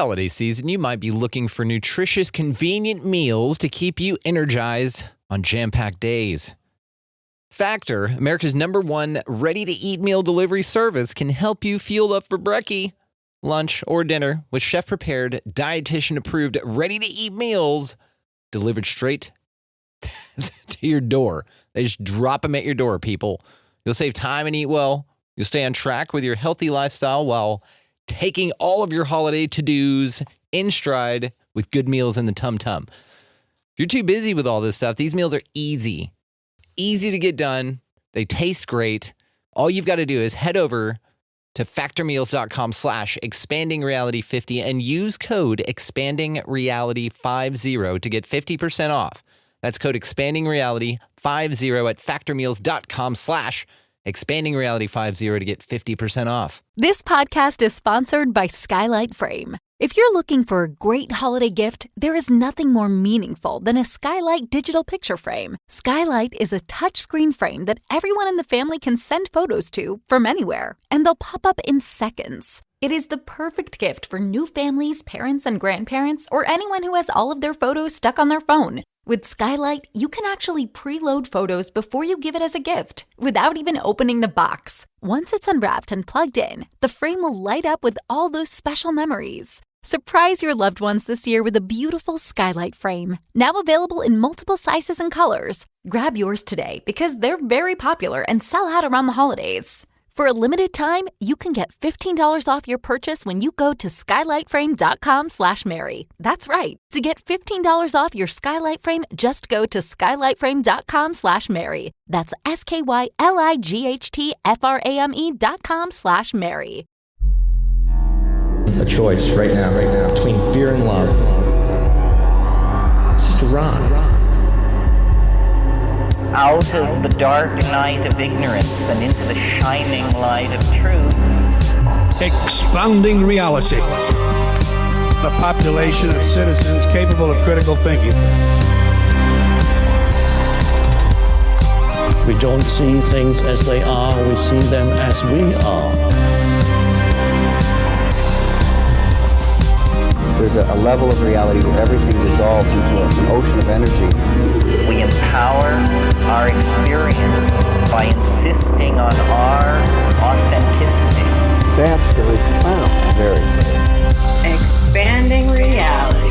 holiday season, you might be looking for nutritious, convenient meals to keep you energized on jam-packed days. Factor, America's #1 ready-to-eat meal delivery service, can help you fuel up for brekkie, lunch, or dinner with chef-prepared, dietitian-approved, ready-to-eat meals delivered straight to your door. They just drop them at your door, people. You'll save time and eat well. You'll stay on track with your healthy lifestyle while taking all of your holiday to-dos in stride with good meals in the tum-tum. If you're too busy with all this stuff, these meals are easy. Easy to get done. They taste great. All you've got to do is head over to factormeals.com/expandingreality50 and use code expandingreality50 to get 50% off. That's code expandingreality50 at factormeals.com/expandingreality50 to get 50% off. This podcast is sponsored by Skylight Frame. If you're looking for a great holiday gift, there is nothing more meaningful than a Skylight digital picture frame. Skylight is a touchscreen frame that everyone in the family can send photos to from anywhere, and they'll pop up in seconds. It is the perfect gift for new families, parents, and grandparents, or anyone who has all of their photos stuck on their phone. With Skylight, you can actually preload photos before you give it as a gift, without even opening the box. Once it's unwrapped and plugged in, the frame will light up with all those special memories. Surprise your loved ones this year with a beautiful Skylight frame, now available in multiple sizes and colors. Grab yours today because they're very popular and sell out around the holidays. For a limited time, you can get $15 off your purchase when you go to skylightframe.com/Mary. That's right. To get $15 off your Skylight frame, just go to skylightframe.com/Mary. That's SKYLIGHTFRAME.com/Mary. A choice right now, between fear and love. It's just a rock. Out of the dark night of ignorance and into the shining light of truth. Expanding reality. A population of citizens capable of critical thinking. We don't see things as they are, we see them as we are. There's a level of reality where everything dissolves into an ocean of energy. We empower our experience by insisting on our authenticity. That's very profound. Very. Expanding reality.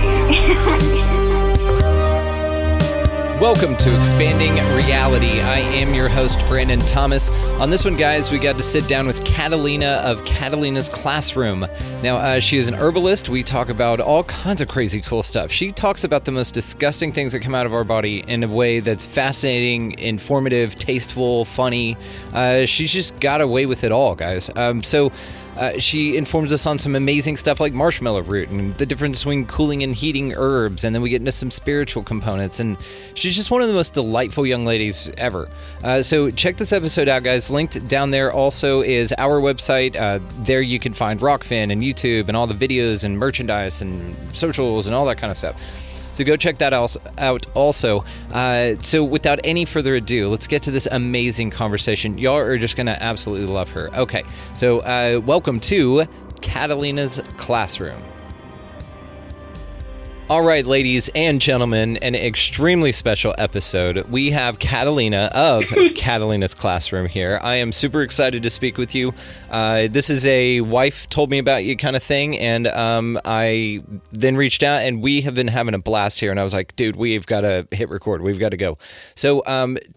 Welcome to Expanding Reality. I am your host, Brandon Thomas. On this one, guys, we got to sit down with Catalina of Catalina's Classroom. Now, she is an herbalist. We talk about all kinds of crazy cool stuff. She talks about the most disgusting things that come out of our body in a way that's fascinating, informative, tasteful, funny. She's just got away with it all, guys. She informs us on some amazing stuff like marshmallow root and the difference between cooling and heating herbs, and then we get into some spiritual components, and she's just one of the most delightful young ladies ever. So check this episode out, guys. Linked down there also is our website. There you can find Rockfin and YouTube and all the videos and merchandise and socials and all that kind of stuff. So go check that out also. So without any further ado, let's get to this amazing conversation. Y'all are just going to absolutely love her. Okay, so welcome to Catalina's Classroom. All right, ladies and gentlemen, an extremely special episode. We have Catalina of Catalina's Classroom here. I am super excited to speak with you. This is a wife told me about you kind of thing, and I then reached out, and we have been having a blast here, and I was like, dude, we've got to hit record. We've got to go. So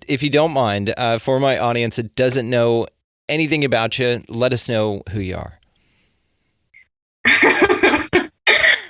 if you don't mind, for my audience that doesn't know anything about you, let us know who you are.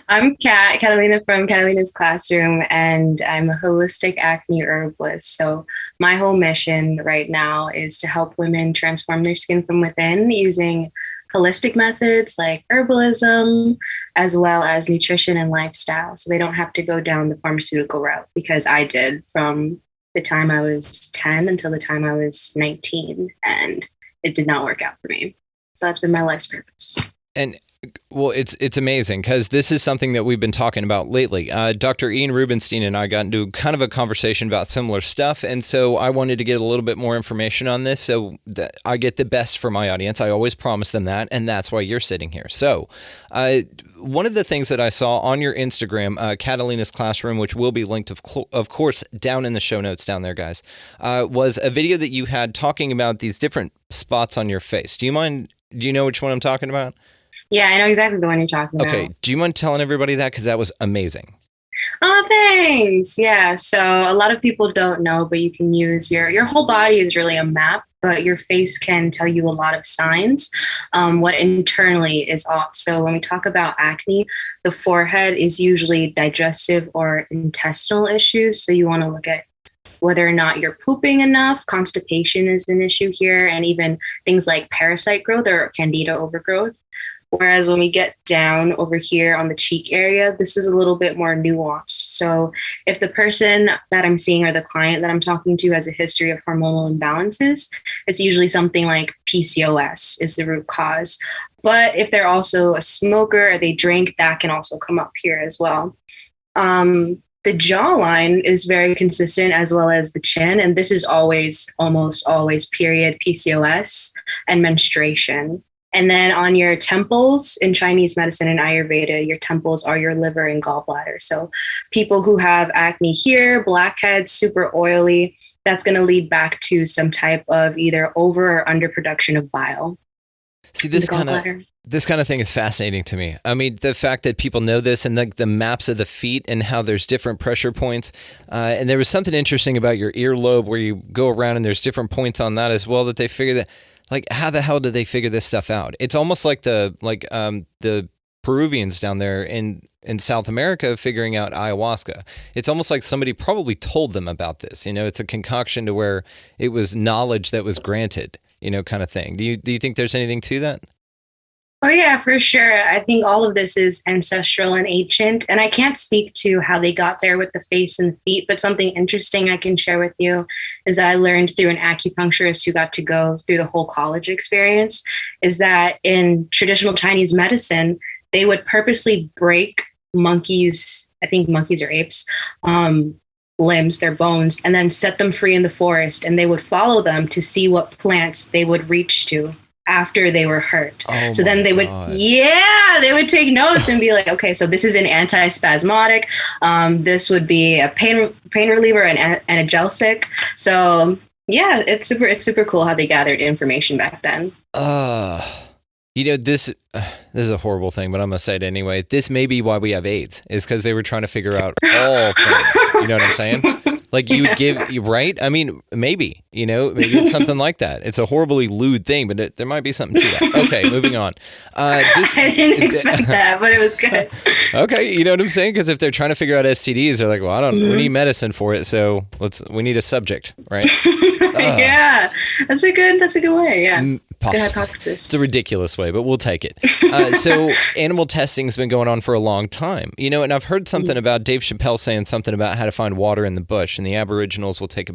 I'm Catalina from Catalina's Classroom, and I'm a holistic acne herbalist. So my whole mission right now is to help women transform their skin from within using holistic methods like herbalism, as well as nutrition and lifestyle. So they don't have to go down the pharmaceutical route, because I did from the time I was 10 until the time I was 19, and it did not work out for me. So that's been my life's purpose. And Well, it's amazing because this is something that we've been talking about lately. Dr. Ian Rubenstein and I got into kind of a conversation about similar stuff, and so I wanted to get a little bit more information on this so that I get the best for my audience. I always promise them that, and that's why you're sitting here. So one of the things that I saw on your Instagram, Catalina's Classroom, which will be linked, of course, down in the show notes down there, guys, was a video that you had talking about these different spots on your face. Do you know which one I'm talking about? Yeah, I know exactly the one you're talking about. Okay, do you mind telling everybody that? Because that was amazing. Oh, thanks. Yeah, so a lot of people don't know, but you can use your whole body is really a map, but your face can tell you a lot of signs, what internally is off. So when we talk about acne, the forehead is usually digestive or intestinal issues. So you want to look at whether or not you're pooping enough. Constipation is an issue here, and even things like parasite growth or candida overgrowth. Whereas when we get down over here on the cheek area, this is a little bit more nuanced. So if the person that I'm seeing or the client that I'm talking to has a history of hormonal imbalances, it's usually something like PCOS is the root cause. But if they're also a smoker or they drink, that can also come up here as well. The jawline is very consistent, as well as the chin. And this is almost always period, PCOS, and menstruation. And then on your temples, in Chinese medicine and Ayurveda, your temples are your liver and gallbladder. So people who have acne here, blackheads, super oily, that's going to lead back to some type of either over or underproduction of bile. See, this kind of thing is fascinating to me. I mean, the fact that people know this and the maps of the feet and how there's different pressure points. And there was something interesting about your earlobe where you go around and there's different points on that as well that they figure that. Like, how the hell did they figure this stuff out? It's almost like the Peruvians down there in South America figuring out ayahuasca. It's almost like somebody probably told them about this. You know, it's a concoction to where it was knowledge that was granted, you know, kind of thing. Do you think there's anything to that? Oh, yeah, for sure. I think all of this is ancestral and ancient, and I can't speak to how they got there with the face and feet, but something interesting I can share with you is that I learned through an acupuncturist who got to go through the whole college experience, is that in traditional Chinese medicine, they would purposely break monkeys, I think monkeys or apes, limbs, their bones, and then set them free in the forest, and they would follow them to see what plants they would reach to after they were hurt. So then they would, they would take notes and be like, okay, so this is an antispasmodic. This would be a pain reliever and analgesic. So yeah, it's super cool how they gathered information back then. You know, this is a horrible thing, but I'm going to say it anyway. This may be why we have AIDS, is because they were trying to figure out all things. You know what I'm saying? Like you would give, right? I mean, maybe it's something like that. It's a horribly lewd thing, but there might be something to that. Okay, moving on. I didn't expect that, but it was good. Okay, you know what I'm saying? Because if they're trying to figure out STDs, they're like, well, we need medicine for it, so we need a subject, right? Yeah, that's a good way. Yeah. Good hypothesis. It's a ridiculous way, but we'll take it. So animal testing has been going on for a long time, you know, and I've heard something about Dave Chappelle saying something about how to find water in the bush, and the Aboriginals will take a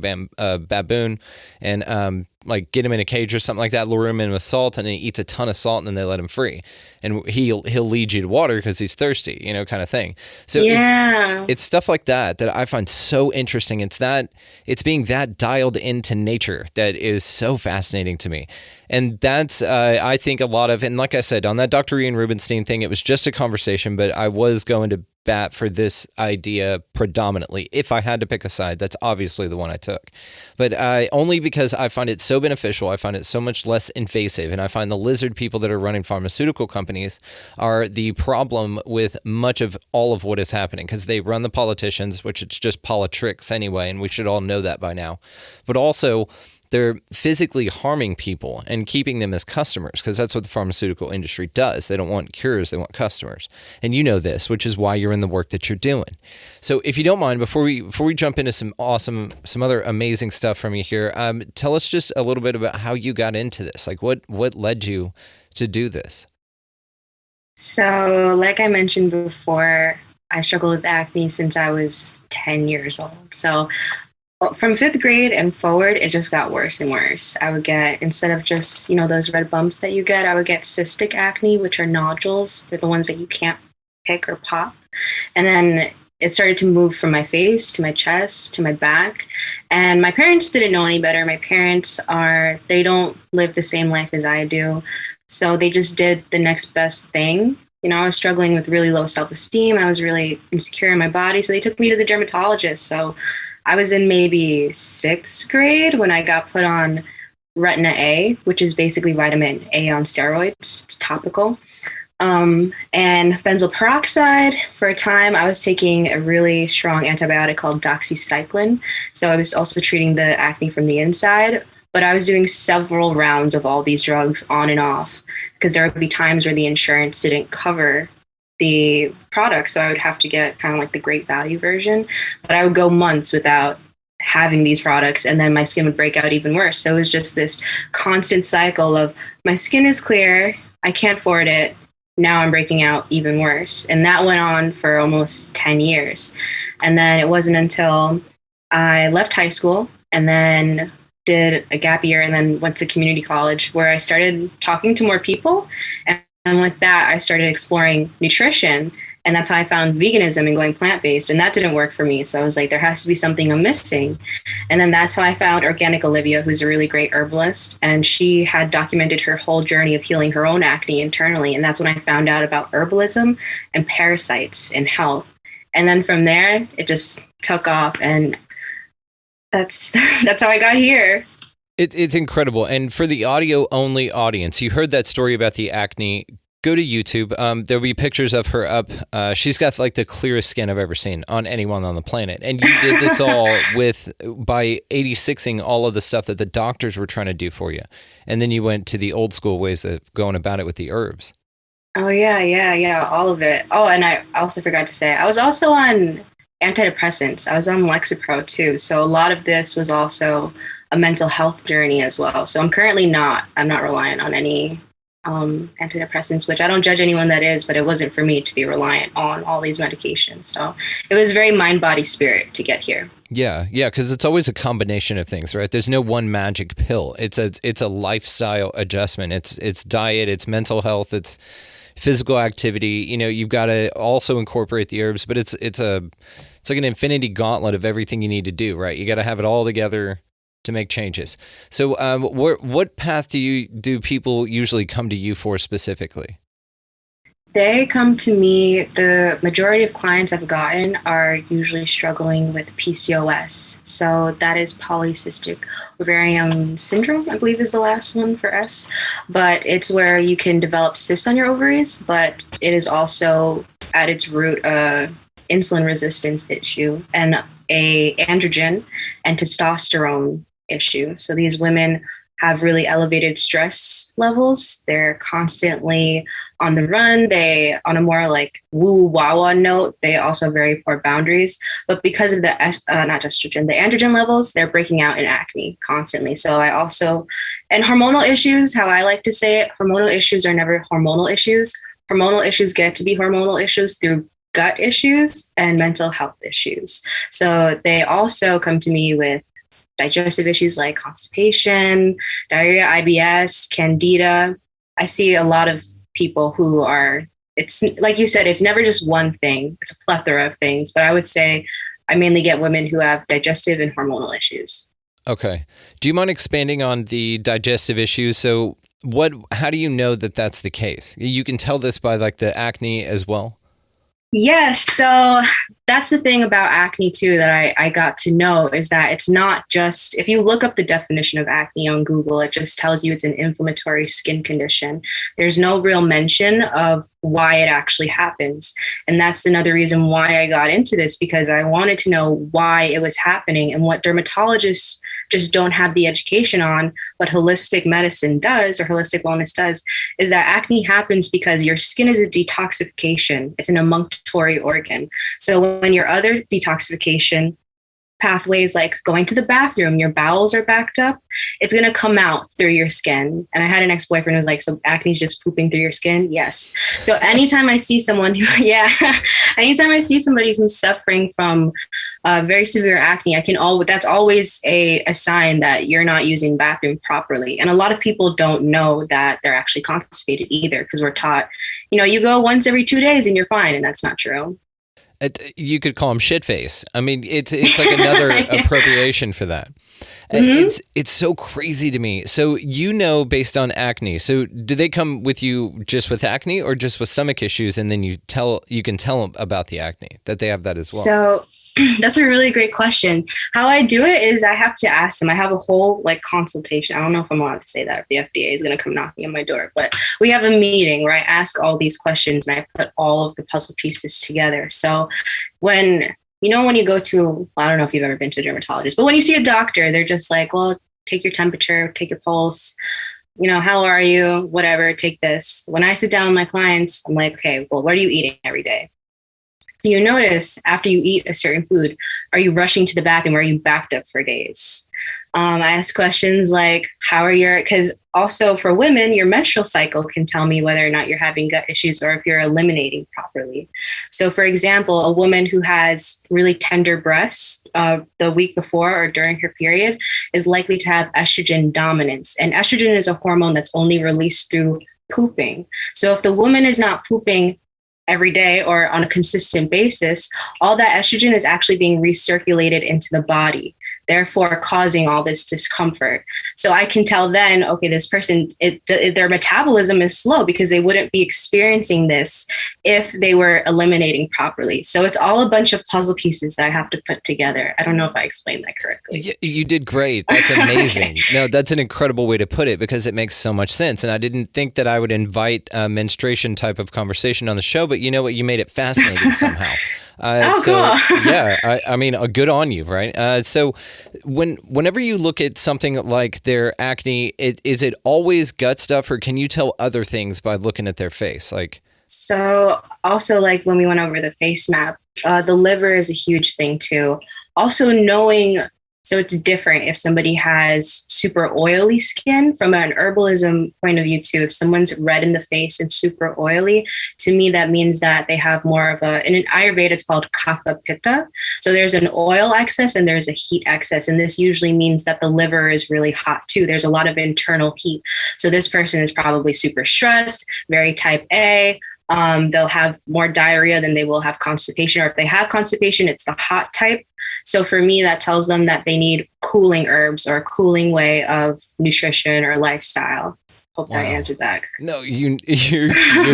baboon and like get him in a cage or something like that, lure him in with salt, and he eats a ton of salt, and then they let him free, and he'll lead you to water because he's thirsty, you know, kind of thing. So it's stuff like that I find so interesting. It's being that dialed into nature that is so fascinating to me. And that's, I think, a lot of, and like I said, on that Dr. Ian Rubenstein thing, it was just a conversation, but I was going to bat for this idea predominantly. If I had to pick a side, that's obviously the one I took. But only because I find it so beneficial, I find it so much less invasive, and I find the lizard people that are running pharmaceutical companies are the problem with much of all of what is happening, because they run the politicians, which it's just politics anyway, and we should all know that by now. But also, they're physically harming people and keeping them as customers, because that's what the pharmaceutical industry does. They don't want cures, they want customers. And you know this, which is why you're in the work that you're doing. So if you don't mind, before we jump into some other amazing stuff from you here, tell us just a little bit about how you got into this. Like what led you to do this? So like I mentioned before, I struggled with acne since I was 10 years old. So Well, from fifth grade and forward, it just got worse and worse. I would get, instead of just, those red bumps that you get, I would get cystic acne, which are nodules. They're the ones that you can't pick or pop. And then it started to move from my face to my chest to my back. And my parents didn't know any better. My parents they don't live the same life as I do. So they just did the next best thing. I was struggling with really low self-esteem. I was really insecure in my body. So they took me to the dermatologist. So I was in maybe sixth grade when I got put on Retin A, which is basically vitamin A on steroids. It's topical. And benzoyl peroxide. For a time, I was taking a really strong antibiotic called doxycycline. So I was also treating the acne from the inside. But I was doing several rounds of all these drugs on and off because there would be times where the insurance didn't cover the product. So I would have to get kind of like the great value version. But I would go months without having these products, and then my skin would break out even worse. So it was just this constant cycle of my skin is clear, I can't afford it, now I'm breaking out even worse. And that went on for almost 10 years. And then it wasn't until I left high school and then did a gap year and then went to community college where I started talking to more people. And with that, I started exploring nutrition. And that's how I found veganism and going plant-based. And that didn't work for me. So I was like, there has to be something I'm missing. And then that's how I found Organic Olivia, who's a really great herbalist. And she had documented her whole journey of healing her own acne internally. And that's when I found out about herbalism and parasites in health. And then from there, it just took off. And that's how I got here. It's incredible. And for the audio-only audience, you heard that story about the acne. Go to YouTube. There'll be pictures of her up. She's got like the clearest skin I've ever seen on anyone on the planet. And you did this all by 86ing all of the stuff that the doctors were trying to do for you. And then you went to the old school ways of going about it with the herbs. Oh, yeah, all of it. Oh, and I also forgot to say, I was also on antidepressants. I was on Lexapro too. So a lot of this was also a mental health journey as well. So I'm not reliant on any antidepressants, which I don't judge anyone that is, but it wasn't for me to be reliant on all these medications. So it was very mind, body, spirit to get here. Yeah, because it's always a combination of things, right? There's no one magic pill. It's a lifestyle adjustment. It's diet, it's mental health, it's physical activity. You've got to also incorporate the herbs, but it's like an infinity gauntlet of everything you need to do, right? You got to have it all together to make changes. So what path do people usually come to you for specifically? They come to me, the majority of clients I've gotten are usually struggling with PCOS. So that is polycystic ovarian syndrome, I believe is the last one for S. But it's where you can develop cysts on your ovaries, but it is also at its root a insulin resistance issue and a androgen and testosterone issue. So these women have really elevated stress levels. They're constantly on the run. They, on a more like woo-wah-wah note, they also have very poor boundaries. But because of the, not estrogen, the androgen levels, they're breaking out in acne constantly. So and hormonal issues, how I like to say it, hormonal issues are never hormonal issues. Hormonal issues get to be hormonal issues through gut issues and mental health issues. So they also come to me with digestive issues like constipation, diarrhea, IBS, candida. I see a lot of people who it's like you said, it's never just one thing. It's a plethora of things. But I would say I mainly get women who have digestive and hormonal issues. Okay. Do you mind expanding on the digestive issues? So how do you know that that's the case? You can tell this by like the acne as well? Yes. So that's the thing about acne too, that I got to know is that it's not just, if you look up the definition of acne on Google, it just tells you it's an inflammatory skin condition. There's no real mention of why it actually happens. And that's another reason why I got into this, because I wanted to know why it was happening and what dermatologists just don't have the education on. What holistic medicine does, or holistic wellness does, is that acne happens because your skin is a detoxification. It's an emunctory organ. So when your other detoxification pathways like going to the bathroom, your bowels are backed up, it's going to come out through your skin. And I had an ex-boyfriend who was like, so acne is just pooping through your skin? Yes. So anytime I see someone who, anytime I see somebody who's suffering from very severe acne, that's always a sign that you're not using bathroom properly. And a lot of people don't know that they're actually constipated either, because we're taught, you go once every 2 days and you're fine. And that's not true. You could call him shit face. I mean, it's like another appropriation for that. It's so crazy to me. So based on acne. So do they come with you just with acne or just with stomach issues, and then you can tell them about the acne, that they have that as well? So that's a really great question. How I do it is I have to ask them. I have a whole consultation. I don't know if I'm allowed to say that, if the FDA is going to come knocking on my door, but we have a meeting where I ask all these questions and I put all of the puzzle pieces together. So when you go to, I don't know if you've ever been to a dermatologist, but when you see a doctor, they're just like, well, take your temperature, take your pulse, how are you? Whatever, take this. When I sit down with my clients, I'm like, okay, well, what are you eating every day? Do you notice after you eat a certain food, are you rushing to the bathroom or are you backed up for days? I ask questions like, because also for women, your menstrual cycle can tell me whether or not you're having gut issues or if you're eliminating properly. So for example, a woman who has really tender breasts the week before or during her period is likely to have estrogen dominance. And estrogen is a hormone that's only released through pooping. So if the woman is not pooping every day or on a consistent basis, all that estrogen is actually being recirculated into the body, therefore causing all this discomfort. So I can tell then, okay, this person, their metabolism is slow because they wouldn't be experiencing this if they were eliminating properly. So it's all a bunch of puzzle pieces that I have to put together. I don't know if I explained that correctly. Yeah, you did great. That's amazing. Okay. No, that's an incredible way to put it because it makes so much sense. And I didn't think that I would invite a menstruation type of conversation on the show, but you know what? You made it fascinating somehow. Cool. Yeah, I mean, good on you, right? So whenever you look at something like their acne, is it always gut stuff, or can you tell other things by looking at their face? So also when we went over the face map, the liver is a huge thing too. Also knowing, so it's different if somebody has super oily skin from an herbalism point of view too. If someone's red in the face and super oily, to me, that means that they have more of in Ayurveda, it's called Kapha Pitta. So there's an oil excess and there's a heat excess. And this usually means that the liver is really hot too. There's a lot of internal heat. So this person is probably super stressed, very type A. They'll have more diarrhea than they will have constipation. Or if they have constipation, it's the hot type. So for me, that tells them that they need cooling herbs or a cooling way of nutrition or lifestyle. Hope that answered that. No, you're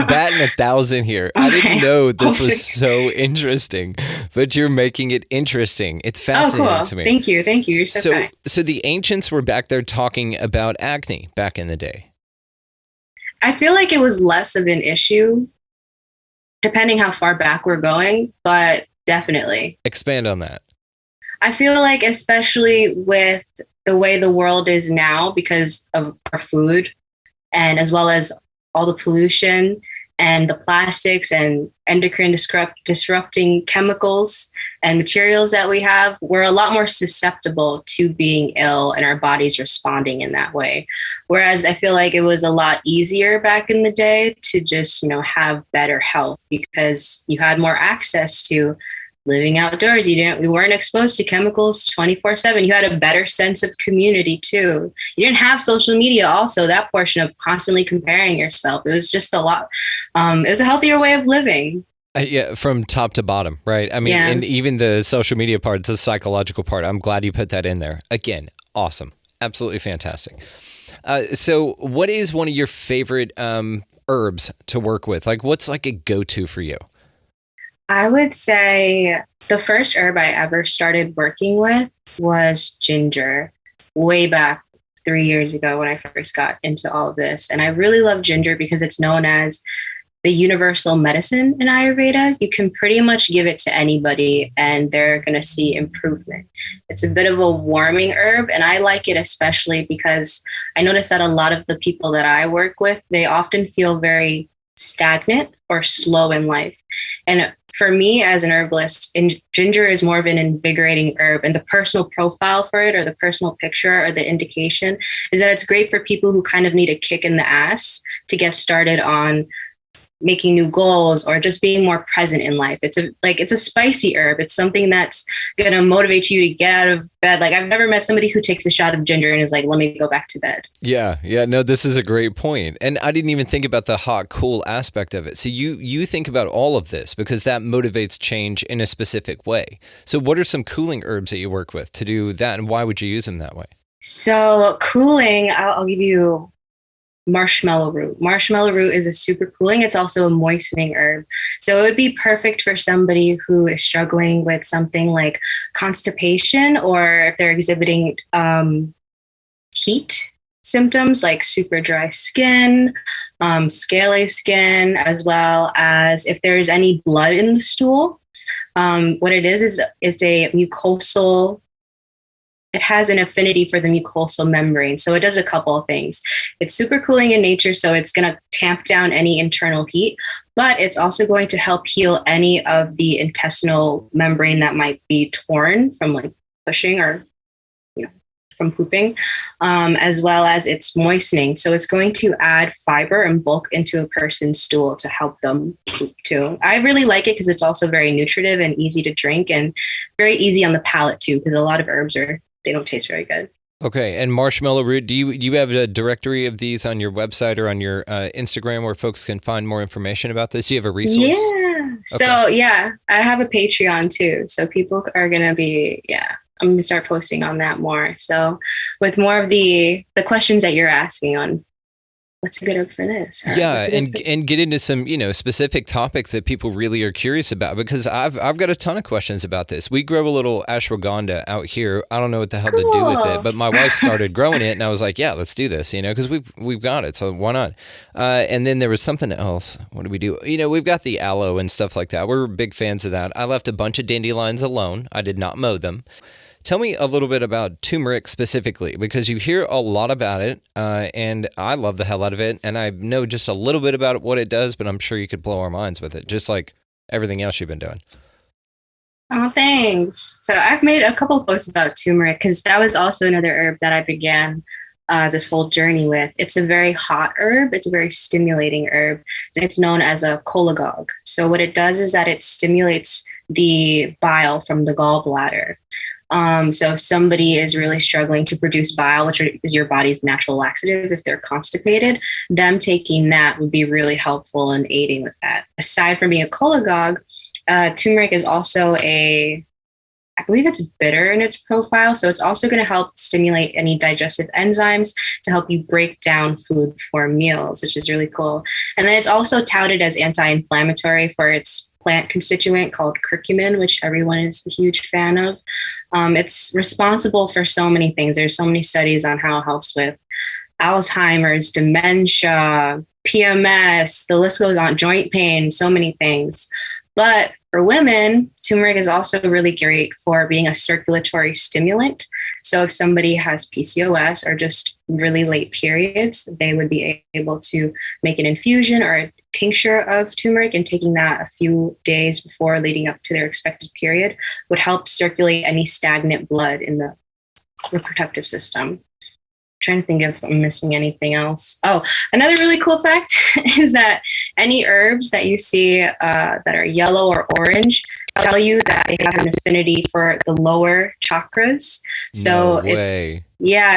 batting 1,000 here. Okay. I didn't know this was so interesting, but you're making it interesting. It's fascinating to me. Thank you. You're so kind. So the ancients were back there talking about acne back in the day. I feel like it was less of an issue, depending how far back we're going, but definitely. Expand on that. I feel like especially with the way the world is now because of our food and as well as all the pollution and the plastics and endocrine disrupting chemicals and materials that we have, we're a lot more susceptible to being ill and our bodies responding in that way. Whereas I feel like it was a lot easier back in the day to just, have better health because you had more access to living outdoors. We weren't exposed to chemicals 24/7. You had a better sense of community too. You didn't have social media also, that portion of constantly comparing yourself. It was just a lot. It was a healthier way of living. Yeah, from top to bottom, right? I mean, and even the social media part, the psychological part, I'm glad you put that in there. Again, awesome. Absolutely fantastic. So what is one of your favorite herbs to work with? What's a go-to for you? I would say the first herb I ever started working with was ginger, way back 3 years ago when I first got into all of this. And I really love ginger because it's known as the universal medicine in Ayurveda. You can pretty much give it to anybody and they're going to see improvement. It's a bit of a warming herb, and I like it especially because I notice that a lot of the people that I work with, they often feel very stagnant or slow in life. And for me as an herbalist, ginger is more of an invigorating herb. And the personal profile for it, or the personal picture, or the indication, is that it's great for people who kind of need a kick in the ass to get started on making new goals or just being more present in life. It's a spicy herb. It's something that's going to motivate you to get out of bed. Like, I've never met somebody who takes a shot of ginger and is like, let me go back to bed. Yeah. No, this is a great point. And I didn't even think about the hot, cool aspect of it. So you think about all of this because that motivates change in a specific way. So what are some cooling herbs that you work with to do that, and why would you use them that way? So cooling, I'll give you marshmallow root. Marshmallow root is a super cooling. It's also a moistening herb. So it would be perfect for somebody who is struggling with something like constipation, or if they're exhibiting heat symptoms like super dry skin, scaly skin, as well as if there's any blood in the stool. What it is it's a mucosal. It has an affinity for the mucosal membrane. So it does a couple of things. It's super cooling in nature, so it's going to tamp down any internal heat, but it's also going to help heal any of the intestinal membrane that might be torn from like pushing or from pooping, as well as it's moistening. So it's going to add fiber and bulk into a person's stool to help them poop too. I really like it because it's also very nutritive and easy to drink, and very easy on the palate too, because a lot of herbs they don't taste very good. Okay, and marshmallow root, do you have a directory of these on your website or on your Instagram where folks can find more information about this? Do you have a resource? Yeah. Okay. So I have a Patreon too. So people are going to be, I'm going to start posting on that more. So with more of the questions that you're asking on what's a good herb for this? And get into some, specific topics that people really are curious about, because I've got a ton of questions about this. We grow a little ashwagandha out here. I don't know what the hell to do with it, but my wife started growing it and I was like, yeah, let's do this, because we've got it. So why not? And then there was something else. What do we do? We've got the aloe and stuff like that. We're big fans of that. I left a bunch of dandelions alone. I did not mow them. Tell me a little bit about turmeric specifically, because you hear a lot about it, and I love the hell out of it, and I know just a little bit about what it does, but I'm sure you could blow our minds with it, just like everything else you've been doing. Oh, thanks. So I've made a couple of posts about turmeric, because that was also another herb that I began this whole journey with. It's a very hot herb. It's a very stimulating herb, and it's known as a cholagogue. So what it does is that it stimulates the bile from the gallbladder. So if somebody is really struggling to produce bile, which is your body's natural laxative, if they're constipated, them taking that would be really helpful in aiding with that. Aside from being a cholagogue, turmeric is also I believe it's bitter in its profile. So it's also going to help stimulate any digestive enzymes to help you break down food for meals, which is really cool. And then it's also touted as anti-inflammatory for its plant constituent called curcumin, which everyone is a huge fan of. It's responsible for so many things. There's so many studies on how it helps with Alzheimer's, dementia, PMS, the list goes on, joint pain, so many things. But for women, turmeric is also really great for being a circulatory stimulant. So if somebody has PCOS or just really late periods, they would be able to make an infusion or a tincture of turmeric, and taking that a few days before leading up to their expected period would help circulate any stagnant blood in the reproductive system. Trying to think if I'm missing anything else. Oh, another really cool fact is that any herbs that you see that are yellow or orange tell you that they have an affinity for the lower chakras. So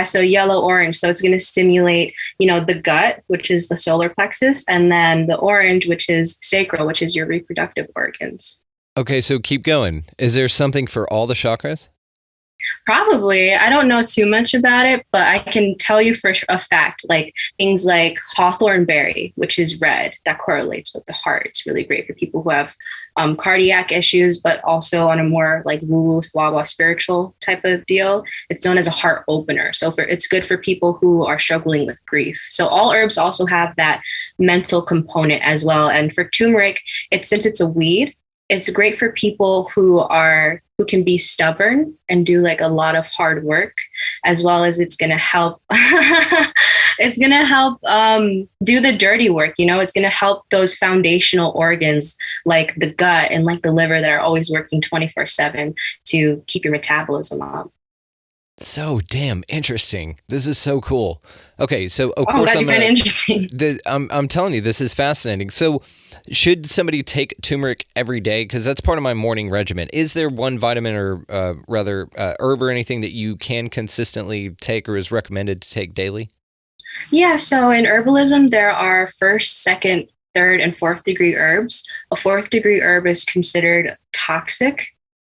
so yellow orange. So it's going to stimulate, the gut, which is the solar plexus, and then the orange, which is sacral, which is your reproductive organs. Okay, so keep going. Is there something for all the chakras? Probably. I don't know too much about it, but I can tell you for a fact, like things like hawthorn berry, which is red, that correlates with the heart. It's really great for people who have cardiac issues, but also on a more like woo-woo, wah-wah spiritual type of deal. It's known as a heart opener. So it's good for people who are struggling with grief. So all herbs also have that mental component as well. And for turmeric, since it's a weed, it's great for people who can be stubborn and do like a lot of hard work, as well as it's going to help It's gonna help do the dirty work. It's gonna help those foundational organs like the gut and like the liver that are always working 24/7 to keep your metabolism up. So damn interesting. This is so cool. Okay, so of Oh, course that'd be kind of interesting. I'm telling you, this is fascinating. So, should somebody take turmeric every day? Because that's part of my morning regimen. Is there one vitamin or rather herb or anything that you can consistently take or is recommended to take daily? Yeah, so in herbalism, there are first, second, third, and fourth degree herbs. A fourth degree herb is considered toxic,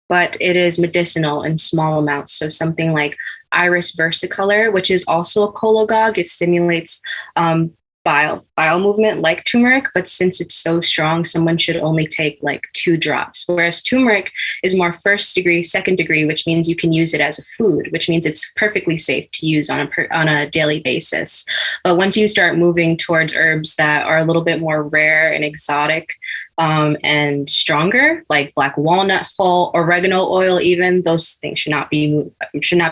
but it is medicinal in small amounts. So something like Iris versicolor, which is also a cholagogue, it stimulates bile movement like turmeric, but since it's so strong, someone should only take like 2 drops. Whereas turmeric is more first degree, second degree, which means you can use it as a food, which means it's perfectly safe to use on a daily basis. But once you start moving towards herbs that are a little bit more rare and exotic, and stronger, like black walnut hull, oregano oil, even those things should not be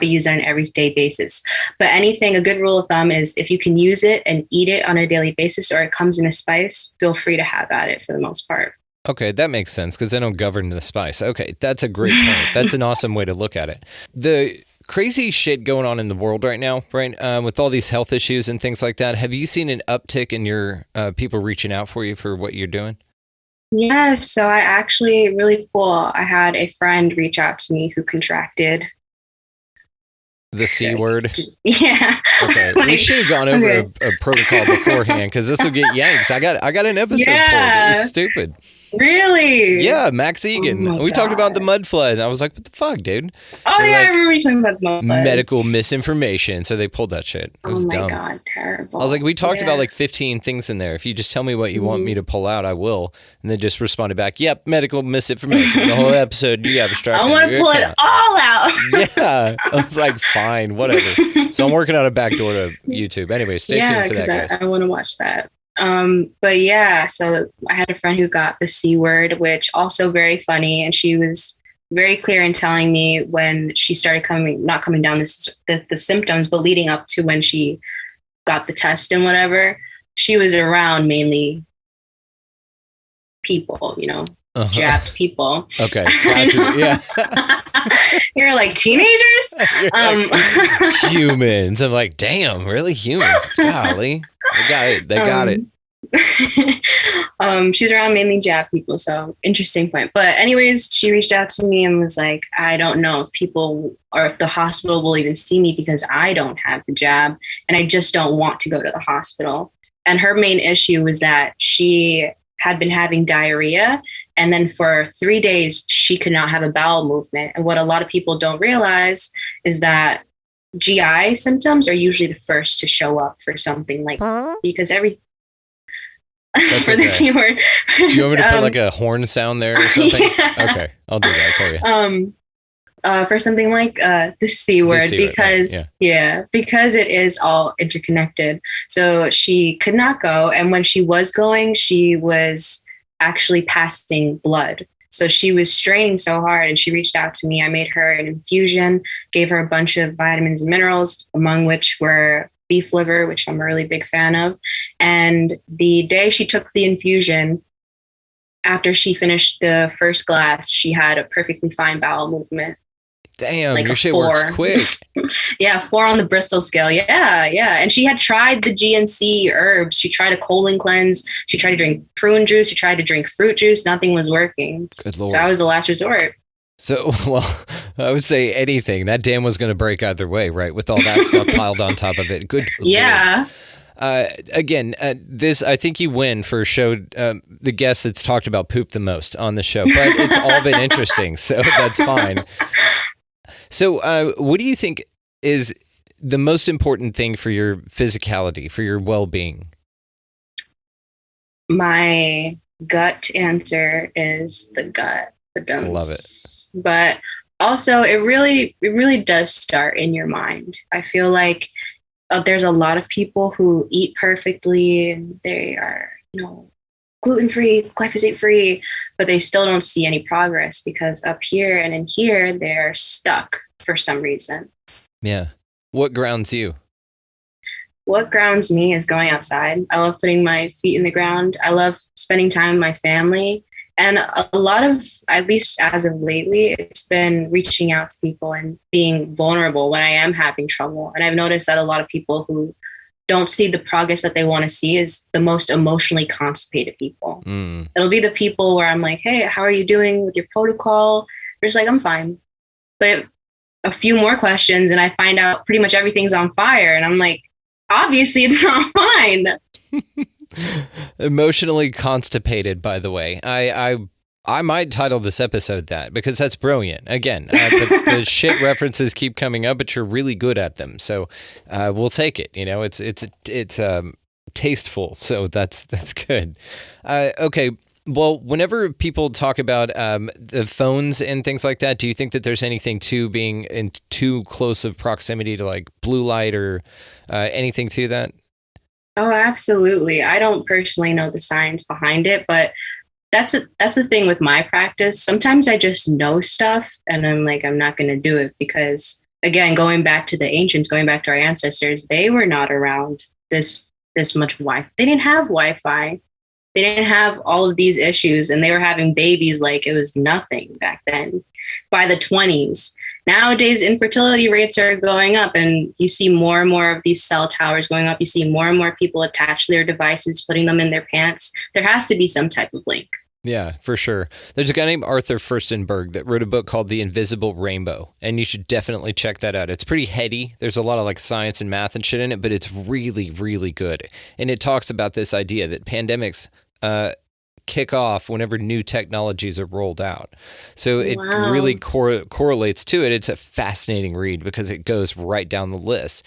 used on an everyday basis. But a good rule of thumb is if you can use it and eat it on a daily basis, or it comes in a spice, feel free to have at it for the most part. Okay, that makes sense because they don't govern the spice. Okay, that's a great point. That's an awesome way to look at it. The crazy shit going on in the world right now, right? With all these health issues and things like that. Have you seen an uptick in your people reaching out for you for what you're doing? Yeah, so I actually, really cool. I had a friend reach out to me who contracted the C word. Yeah. Okay, we should have gone over a protocol beforehand because this will get yanked. I got an episode pulled. It was stupid. Really? Yeah, Max Egan. We talked about the mud flood, and I was like, "What the fuck, dude?" Oh yeah, I remember you talking about the mud flood. Medical misinformation. So they pulled that shit. It was dumb. God, terrible. I was like, we talked about like 15 things in there. If you just tell me what you want me to pull out, I will. And they just responded back, "Yep, medical misinformation. The whole episode, you have struck. I want to pull it all out." Yeah, I was like, fine, whatever. So I'm working on a backdoor to YouTube. Anyway, stay tuned for that, guys. I want to watch that. But yeah, so I had a friend who got the C word, which also very funny. And she was very clear in telling me when she started not coming down the symptoms, but leading up to when she got the test and whatever, she was around mainly people, jabbed people. Okay. Gotcha. Yeah. You're like teenagers? You're like, humans. I'm like, damn, really humans? Golly. They got it. She's around mainly jab people, so interesting point. But anyways, she reached out to me and was like, I don't know if people or if the hospital will even see me because I don't have the jab and I just don't want to go to the hospital. And her main issue was that she had been having diarrhea, and then for 3 days she could not have a bowel movement. And what a lot of people don't realize is that GI symptoms are usually the first to show up for something like because That's for the C word. Do you want me to put like a horn sound there or something? Yeah. Okay, I'll do that for you. For something like the C word, because because it is all interconnected. So she could not go, and when she was going, she was actually passing blood. So she was straining so hard, and she reached out to me. I made her an infusion, gave her a bunch of vitamins and minerals, among which were beef liver, which I'm a really big fan of. And the day she took the infusion, after she finished the first glass, she had a perfectly fine bowel movement. Damn, like your shit works quick. Yeah, 4 on the Bristol scale. Yeah. And she had tried the GNC herbs. She tried a colon cleanse. She tried to drink prune juice. She tried to drink fruit juice. Nothing was working. Good Lord. So I was the last resort. So, well, I would say anything. That dam was going to break either way, right? With all that stuff piled on top of it. Good Yeah. Lord. Again, this, I think you win for the guest that's talked about poop the most on the show, but it's all been interesting, so that's fine. So what do you think is the most important thing for your physicality, for your well-being? My gut answer is the gut. The guns. Love it. But also, it really does start in your mind. I feel like there's a lot of people who eat perfectly and they are, gluten-free, glyphosate-free, but they still don't see any progress because up here and in here, they're stuck for some reason. Yeah. What grounds you? What grounds me is going outside. I love putting my feet in the ground. I love spending time with my family. And a lot of, at least as of lately, it's been reaching out to people and being vulnerable when I am having trouble. And I've noticed that a lot of people who don't see the progress that they want to see is the most emotionally constipated people. It'll be the people where I'm like, hey, how are you doing with your protocol? They're just like, I'm fine. But a few more questions and I find out pretty much everything's on fire. And I'm like, obviously it's not fine. Emotionally constipated, by the way. I might title this episode that, because that's brilliant. Again, the shit references keep coming up, but you're really good at them. So we'll take it. You know, it's tasteful. So that's good. Okay. Well, whenever people talk about the phones and things like that, do you think that there's anything to being in too close of proximity to like blue light or anything to that? Oh, absolutely. I don't personally know the science behind it, but that's the thing with my practice. Sometimes I just know stuff and I'm like, I'm not going to do it because, again, going back to the ancients, going back to our ancestors, they were not around this much Wi-Fi. They didn't have Wi-Fi. They didn't have all of these issues and they were having babies like it was nothing back then by the 20s. Nowadays, infertility rates are going up and you see more and more of these cell towers going up. You see more and more people attach their devices, putting them in their pants. There has to be some type of link. Yeah, for sure. There's a guy named Arthur Furstenberg that wrote a book called The Invisible Rainbow, and you should definitely check that out. It's pretty heady. There's a lot of like science and math and shit in it, but it's really, really good. And it talks about this idea that pandemics kick off whenever new technologies are rolled out. So it really correlates to it. It's a fascinating read because it goes right down the list.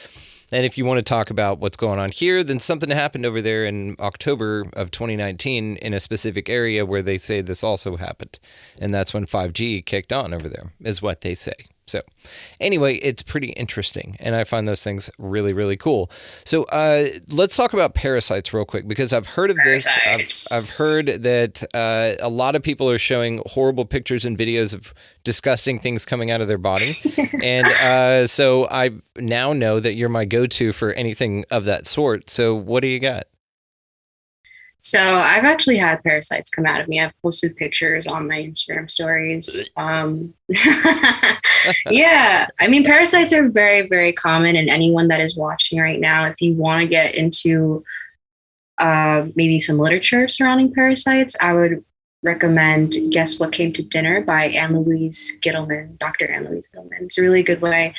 And if you want to talk about what's going on here, then something happened over there in October of 2019 in a specific area where they say this also happened. And that's when 5G kicked on over there, is what they say. So anyway, it's pretty interesting. And I find those things really, really cool. So let's talk about parasites real quick, because I've heard of this. I've heard that a lot of people are showing horrible pictures and videos of disgusting things coming out of their body. And so I now know that you're my go-to for anything of that sort. So what do you got? So I've actually had parasites come out of me. I've posted pictures on my Instagram stories. Yeah, I mean, parasites are very, very common. And anyone that is watching right now, if you want to get into maybe some literature surrounding parasites, I would recommend Guess What Came to Dinner by Anne-Louise Gittleman, Dr. Anne-Louise Gittleman. It's a really good way.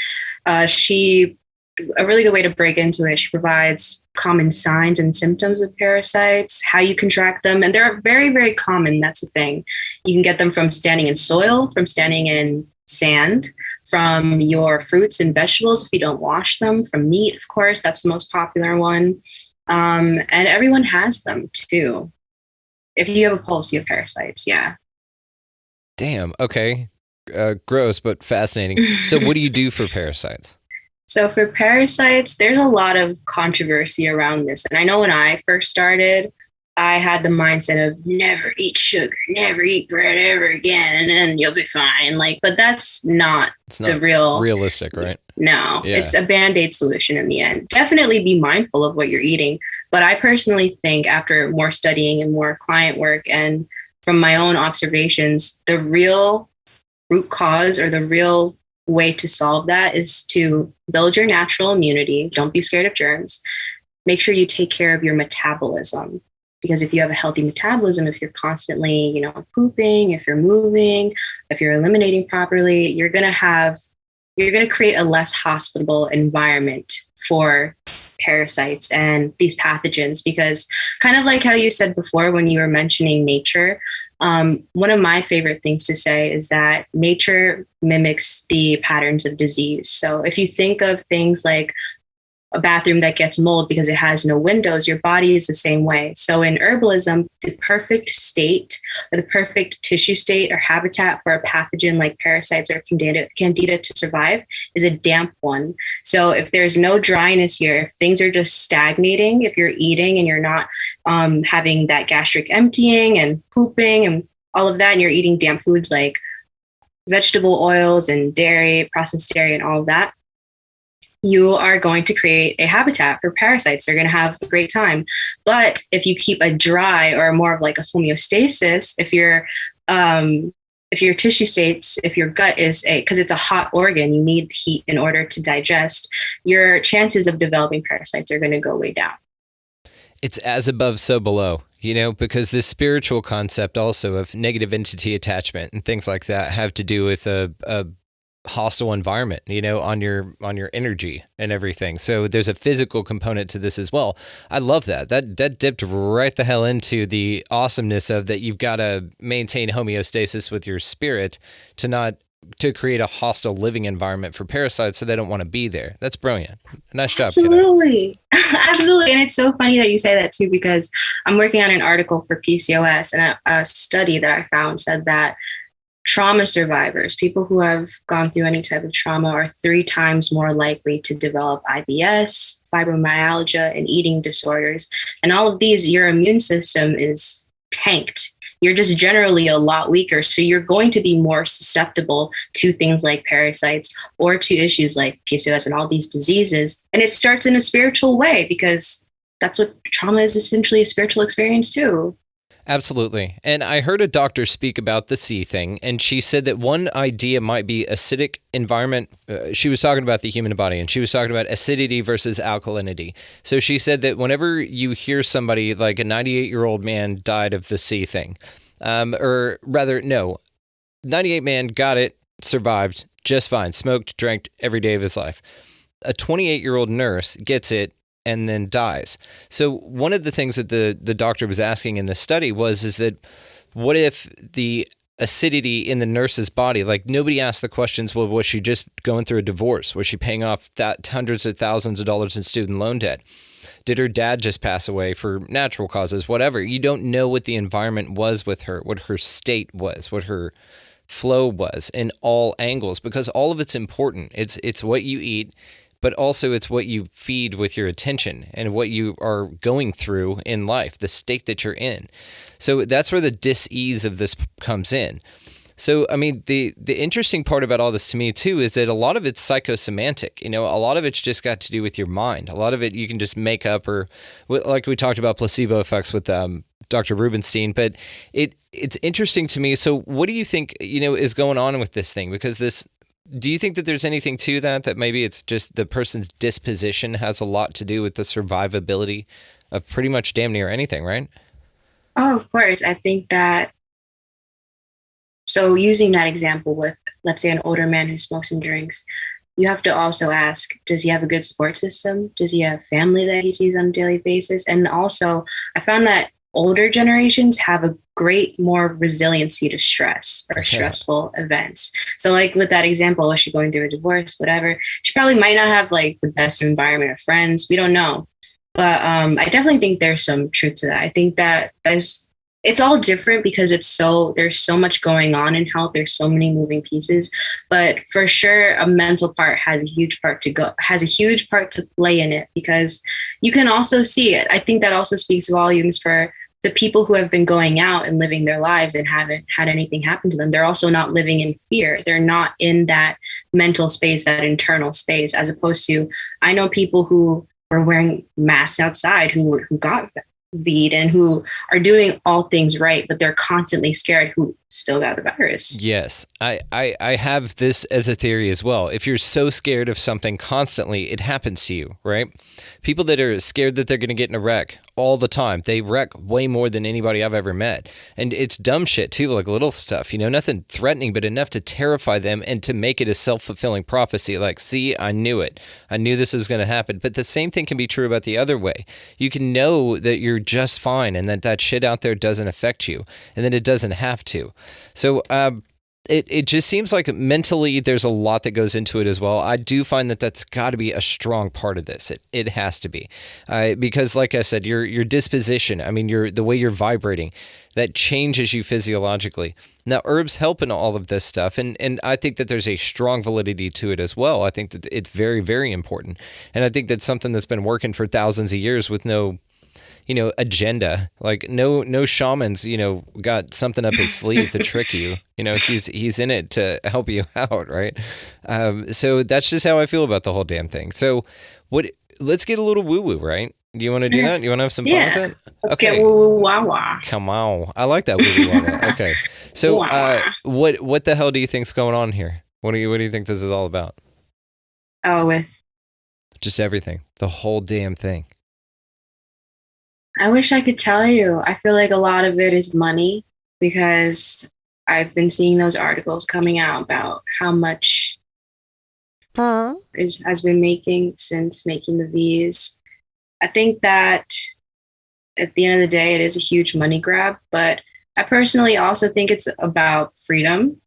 A really good way to break into it. She provides common signs and symptoms of parasites, how you can track them. And they're very, very common. That's the thing. You can get them from standing in soil, from standing in sand, from your fruits and vegetables if you don't wash them, from meat, of course. That's the most popular one. And everyone has them too. If you have a pulse, you have parasites. Yeah. Damn. Okay. Gross, but fascinating. So what do you do for parasites? So for parasites, there's a lot of controversy around this. And I know when I first started, I had the mindset of never eat sugar, never eat bread ever again, and then you'll be fine. But that's not the realistic, right? No, It's a Band-Aid solution in the end. Definitely be mindful of what you're eating. But I personally think after more studying and more client work and from my own observations, the real root cause or the real way to solve that is to build your natural immunity. Don't be scared of germs. Make sure you take care of your metabolism, because if you have a healthy metabolism, if you're constantly, pooping, if you're moving, if you're eliminating properly, you're going to create a less hospitable environment for parasites and these pathogens, because kind of like how you said before when you were mentioning nature, one of my favorite things to say is that nature mimics the patterns of disease. So if you think of things like a bathroom that gets mold because it has no windows, your body is the same way. So in herbalism, the perfect state or the perfect tissue state or habitat for a pathogen like parasites or candida to survive is a damp one. So if there's no dryness here, if things are just stagnating, if you're eating and you're not having that gastric emptying and pooping and all of that, and you're eating damp foods like vegetable oils and dairy, processed dairy and all of that, you are going to create a habitat for parasites. They're going to have a great time. But if you keep a dry or more of like a homeostasis, if your tissue states, if your gut is because it's a hot organ, you need heat in order to digest, your chances of developing parasites are going to go way down. It's as above, so below, because this spiritual concept also of negative entity attachment and things like that have to do with a hostile environment, on your energy and everything. So there's a physical component to this as well. I love that. That dipped right the hell into the awesomeness of that you've got to maintain homeostasis with your spirit to create a hostile living environment for parasites so they don't want to be there. That's brilliant. Nice job. Absolutely. Absolutely. And it's so funny that you say that too, because I'm working on an article for PCOS, and a study that I found said that trauma survivors, people who have gone through any type of trauma, are 3 times more likely to develop IBS, fibromyalgia, and eating disorders. And all of these, your immune system is tanked. You're just generally a lot weaker. So you're going to be more susceptible to things like parasites or to issues like PCOS and all these diseases. And it starts in a spiritual way, because that's what trauma is, essentially a spiritual experience too. Absolutely. And I heard a doctor speak about the C thing, and she said that one idea might be acidic environment. She was talking about the human body, and she was talking about acidity versus alkalinity. So she said that whenever you hear somebody like a 98-year-old man died of the C thing, or rather, no, 98 man got it, survived just fine, smoked, drank every day of his life. A 28-year-old nurse gets it and then dies. So one of the things that the doctor was asking in the study is that what if the acidity in the nurse's body, like nobody asked the questions, well, was she just going through a divorce? Was she paying off that hundreds of thousands of dollars in student loan debt? Did her dad just pass away for natural causes? Whatever. You don't know what the environment was with her, what her state was, what her flow was in all angles, because all of it's important. It's what you eat, but also it's what you feed with your attention and what you are going through in life, the state that you're in. So that's where the dis-ease of this comes in. So, I mean, the interesting part about all this to me, too, is that a lot of it's psychosemantic. A lot of it's just got to do with your mind. A lot of it you can just make up, or like we talked about placebo effects with Dr. Rubenstein. But it's interesting to me. So what do you think, is going on with this thing? Because do you think that there's anything to that maybe it's just the person's disposition has a lot to do with the survivability of pretty much damn near anything, right? Oh, of course. I think that, so using that example with, let's say, an older man who smokes and drinks, you have to also ask, does he have a good support system? Does he have family that he sees on a daily basis? And also, I found that older generations have a great more resiliency to stress or stressful events. So like with that example, was she going through a divorce, whatever, she probably might not have like the best environment of friends. We don't know. But I definitely think there's some truth to that. I think that it's all different because there's so much going on in health. There's so many moving pieces, but for sure, a mental part has a huge part to play in it, because you can also see it. I think that also speaks volumes for the people who have been going out and living their lives and haven't had anything happen to them. They're also not living in fear. They're not in that mental space, that internal space, as opposed to, I know people who were wearing masks outside who got VID and who are doing all things right, but they're constantly scared, who still got the virus. Yes, I have this as a theory as well. If you're so scared of something constantly, it happens to you, right? People that are scared that they're going to get in a wreck all the time, they wreck way more than anybody I've ever met. And it's dumb shit too, like little stuff, nothing threatening, but enough to terrify them and to make it a self-fulfilling prophecy. Like, see, I knew it. I knew this was going to happen. But the same thing can be true about the other way. You can know that you're just fine and that shit out there doesn't affect you, and that it doesn't have to. So it just seems like mentally there's a lot that goes into it as well. I do find that that's got to be a strong part of this. It has to be, because like I said, your disposition, I mean, the way you're vibrating, that changes you physiologically. Now, herbs help in all of this stuff, and I think that there's a strong validity to it as well. I think that it's very, very important, and I think that's something that's been working for thousands of years with no agenda. Like no shamans, got something up his sleeve to trick you. He's in it to help you out, right? So that's just how I feel about the whole damn thing. So let's get a little woo-woo, right? Do you want to do that? You want to have some fun with it? Let's get woo-woo-wah-wah. Come on. I like that woo-woo-wah-wah. Okay. So what the hell do you think's going on here? What do you think this is all about? Oh, with just everything. The whole damn thing. I wish I could tell you. I feel like a lot of it is money because I've been seeing those articles coming out about how much has been making since making the V's. I think that at the end of the day, it is a huge money grab, but I personally also think it's about freedom.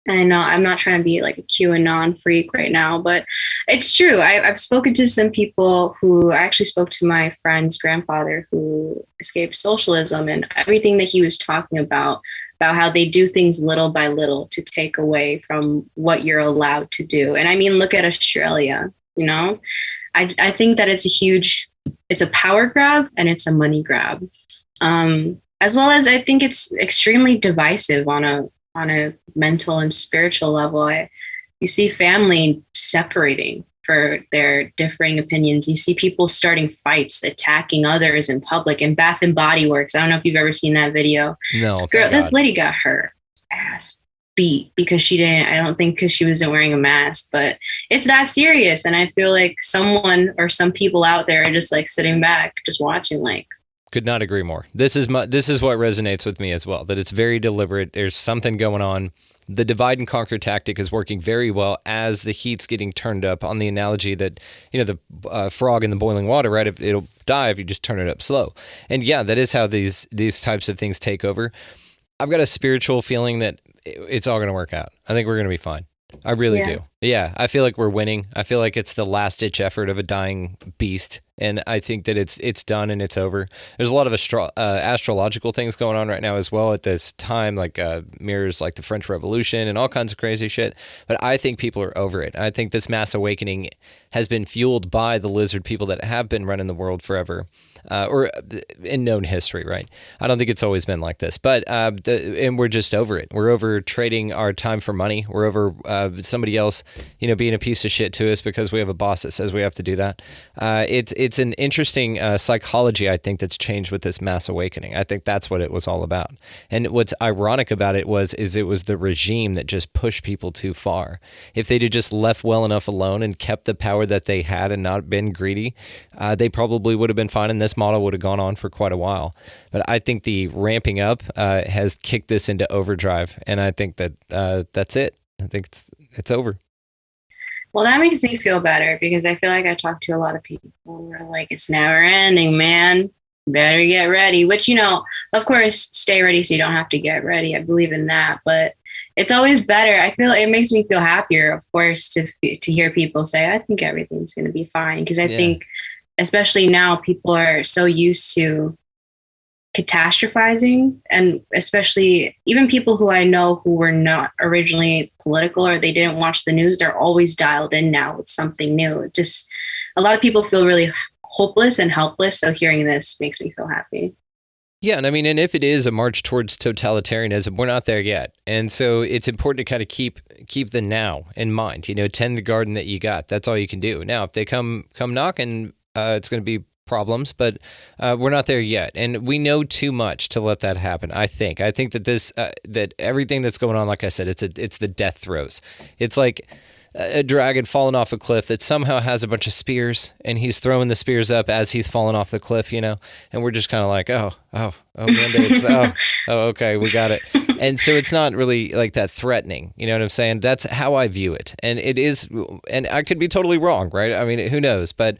And I'm not trying to be like a QAnon freak right now, but it's true. I've spoken to some people I actually spoke to my friend's grandfather who escaped socialism, and everything that he was talking about how they do things little by little to take away from what you're allowed to do. And I mean, look at Australia, I think that it's a power grab and it's a money grab. As well as I think it's extremely divisive on a mental and spiritual level. You see family separating for their differing opinions. You see people starting fights, attacking others in public. In Bath and Body Works, I don't know if you've ever seen that video. No, this lady got her ass beat because because she wasn't wearing a mask, but it's that serious. And I feel like someone or some people out there are just like sitting back, just watching, like, could not agree more. This is what resonates with me as well, that it's very deliberate. There's something going on. The divide and conquer tactic is working very well as the heat's getting turned up, on the analogy that, the frog in the boiling water, right? It'll die if you just turn it up slow. And yeah, that is how these types of things take over. I've got a spiritual feeling that it's all going to work out. I think we're going to be fine. I really do. Yeah, I feel like we're winning. I feel like it's the last-ditch effort of a dying beast, and I think that it's done and it's over. There's a lot of astrological things going on right now as well at this time, like mirrors like the French Revolution and all kinds of crazy shit. But I think people are over it. I think this mass awakening has been fueled by the lizard people that have been running the world forever, or in known history, right? I don't think it's always been like this, but and we're just over it. We're over trading our time for money. We're over somebody else, being a piece of shit to us because we have a boss that says we have to do that. It's an interesting psychology, I think, that's changed with this mass awakening. I think that's what it was all about. And what's ironic about it was the regime that just pushed people too far. If they'd have just left well enough alone and kept the power that they had and not been greedy, they probably would have been fine, and this model would have gone on for quite a while. But I think the ramping up has kicked this into overdrive, and I think that that's it. I think it's over. Well, that makes me feel better because I feel like I talk to a lot of people who are like, it's never ending, man. Better get ready, which, of course, stay ready so you don't have to get ready. I believe in that, but it's always better. I feel like it makes me feel happier, of course, to hear people say, I think everything's going to be fine. Because I think, especially now, people are so used to catastrophizing, and especially even people who I know who were not originally political or they didn't watch the news, they're always dialed in now with something new. Just a lot of people feel really hopeless and helpless. So hearing this makes me feel happy. Yeah, and I mean, and if it is a march towards totalitarianism, we're not there yet. And so it's important to kind of keep the now in mind, tend the garden that you got. That's all you can do. Now, if they come knocking, it's going to be problems, but we're not there yet, and we know too much to let that happen. I think that this that everything that's going on, like I said, it's the death throes. It's like a dragon falling off a cliff that somehow has a bunch of spears, and he's throwing the spears up as he's falling off the cliff, and we're just kind of like, oh, band-aids, okay, we got it. And so it's not really like that threatening, you know what I'm saying? That's how I view it. And it is, and I could be totally wrong, right? I mean, who knows? But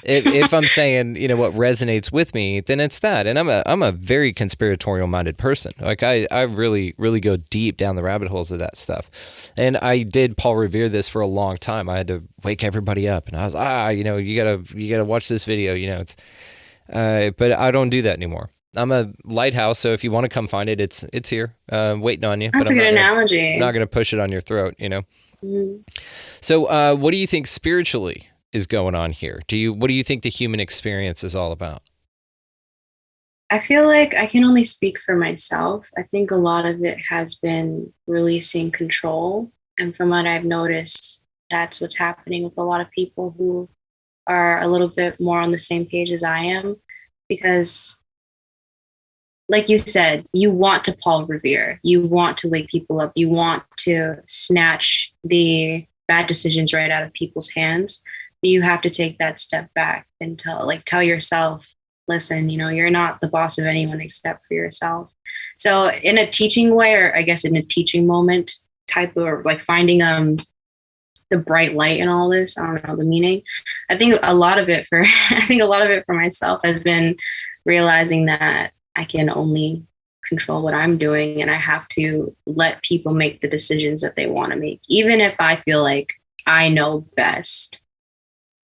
if I'm saying, what resonates with me, then it's that. And I'm a very conspiratorial minded person. Like I really, really go deep down the rabbit holes of that stuff. And I did Paul Revere this for a long time. I had to wake everybody up, and I was, you gotta watch this video, it's, but I don't do that anymore. I'm a lighthouse, so if you want to come find it, it's here, waiting on you. That's a good analogy. I'm not going to push it on your throat, Mm-hmm. So what do you think spiritually is going on here? What do you think the human experience is all about? I feel like I can only speak for myself. I think a lot of it has been releasing control. And from what I've noticed, that's what's happening with a lot of people who are a little bit more on the same page as I am. Because, like you said, you want to Paul Revere, you want to wake people up, you want to snatch the bad decisions right out of people's hands. But you have to take that step back and tell yourself, listen, you're not the boss of anyone except for yourself. So in a teaching way, or I guess in a teaching moment type of like finding the bright light in all this, I don't know the meaning. I think a lot of it for I think a lot of it for myself has been realizing that I can only control what I'm doing, and I have to let people make the decisions that they want to make, even if I feel like I know best.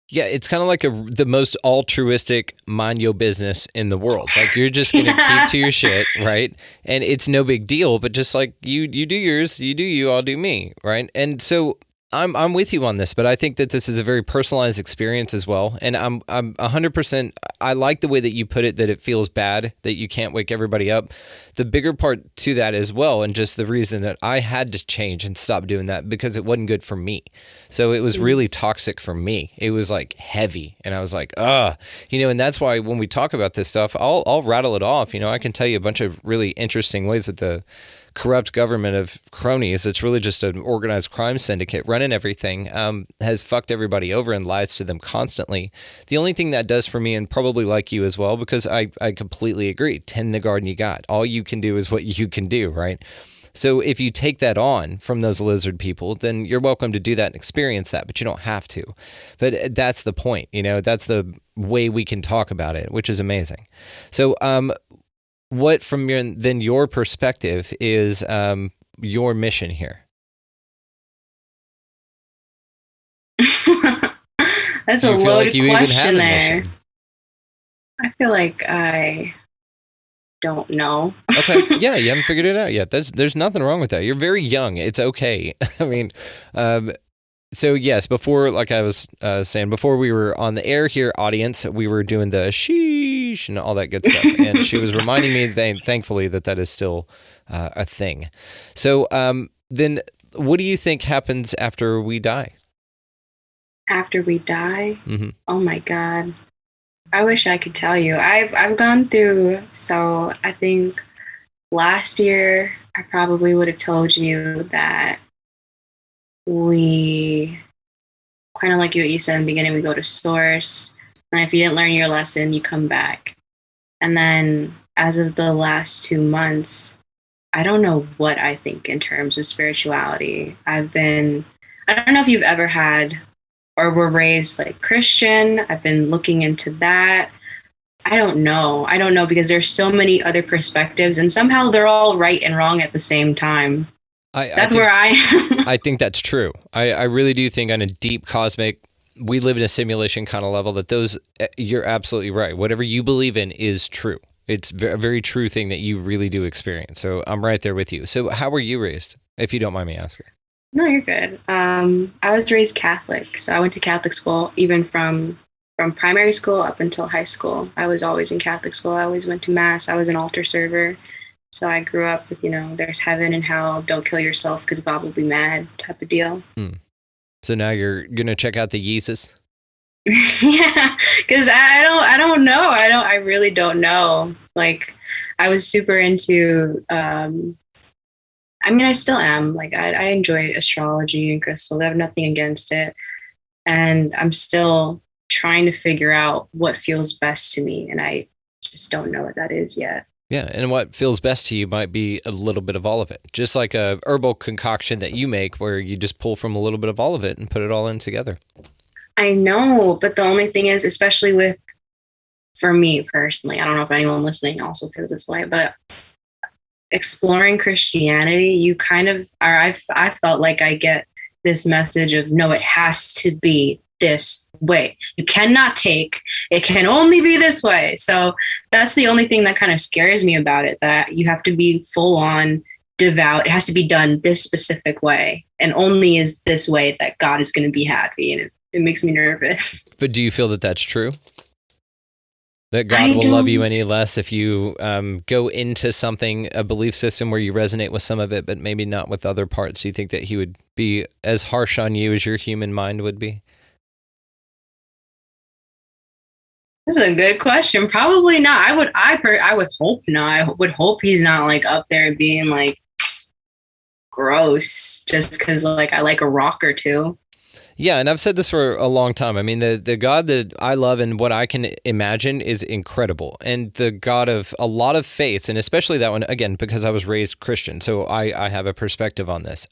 Yeah, it's kind of like the most altruistic mind your business in the world. Like you're just going to keep to your shit, right? And it's no big deal, but just like you do yours, you do you, I'll do me, right? And so I'm with you on this, but I think that this is a very personalized experience as well. And I'm 100%. I like the way that you put it, that it feels bad that you can't wake everybody up. The bigger part to that as well, and just the reason that I had to change and stop doing that because it wasn't good for me. So it was really toxic for me. It was like heavy, and I was like, and that's why when we talk about this stuff, I'll rattle it off. I can tell you a bunch of really interesting ways that the corrupt government of cronies, it's really just an organized crime syndicate running everything, has fucked everybody over and lies to them constantly. The only thing that does for me, and probably like you as well, because I completely agree, tend the garden you got. All you can do is what you can do, right? So if you take that on from those lizard people, then you're welcome to do that and experience that, but you don't have to. But that's the point, that's the way we can talk about it, which is amazing. So, what from your perspective is your mission here? That's a loaded question there. I feel like I don't know. Okay. Yeah, you haven't figured it out yet. There's nothing wrong with that. You're very young. It's okay. I mean, so yes, before, like I was saying, before we were on the air here, audience, we were doing the sheesh and all that good stuff. And she was reminding me, thankfully, that is still a thing. So then what do you think happens after we die? After we die? Mm-hmm. Oh my God. I wish I could tell you. I've gone through, so I think last year I probably would have told you that we, kind of like what you said in the beginning, we go to source, and if you didn't learn your lesson, you come back. And then as of the last 2 months, I don't know what I think in terms of spirituality. I don't know if you've ever had or were raised like Christian. I've been looking into that. I don't know because there's so many other perspectives, and somehow they're all right and wrong at the same time. That's where I am. I think that's true. I really do think on a deep cosmic, we live in a simulation kind of level, that you're absolutely right. Whatever you believe in is true. It's a very true thing that you really do experience. So I'm right there with you. So how were you raised, if you don't mind me asking? No, you're good. I was raised Catholic. So I went to Catholic school, even from primary school up until high school. I was always in Catholic school. I always went to Mass. I was an altar server. So I grew up with, there's heaven and hell, don't kill yourself because God will be mad type of deal. So now you're going to check out the Yeezus? Yeah, because I don't know. I really don't know. Like, I was super into, I still am. Like, I enjoy astrology and crystals. I have nothing against it. And I'm still trying to figure out what feels best to me. And I just don't know what that is yet. Yeah, and what feels best to you might be a little bit of all of it. Just like a herbal concoction that you make where you just pull from a little bit of all of it and put it all in together. I know, but the only thing is, especially for me personally, I don't know if anyone listening also feels this way, but exploring Christianity, you kind of, or I felt like I get this message of, no, it has to be this way. You cannot take, it can only be this way. So that's the only thing that kind of scares me about it, that you have to be full on devout. It has to be done this specific way, and only is this way that God is going to be happy. And it makes me nervous. But do you feel that that's true? That God will love you any less if you go into something, a belief system where you resonate with some of it, but maybe not with other parts. You think that he would be as harsh on you as your human mind would be? This is a good question. Probably not. I would hope not. I would hope he's not like up there being like gross just because like I like a rock or two. Yeah, and I've said this for a long time. I mean, the God that I love and what I can imagine is incredible. And the God of a lot of faiths, and especially that one, again, because I was raised Christian, so I have a perspective on this,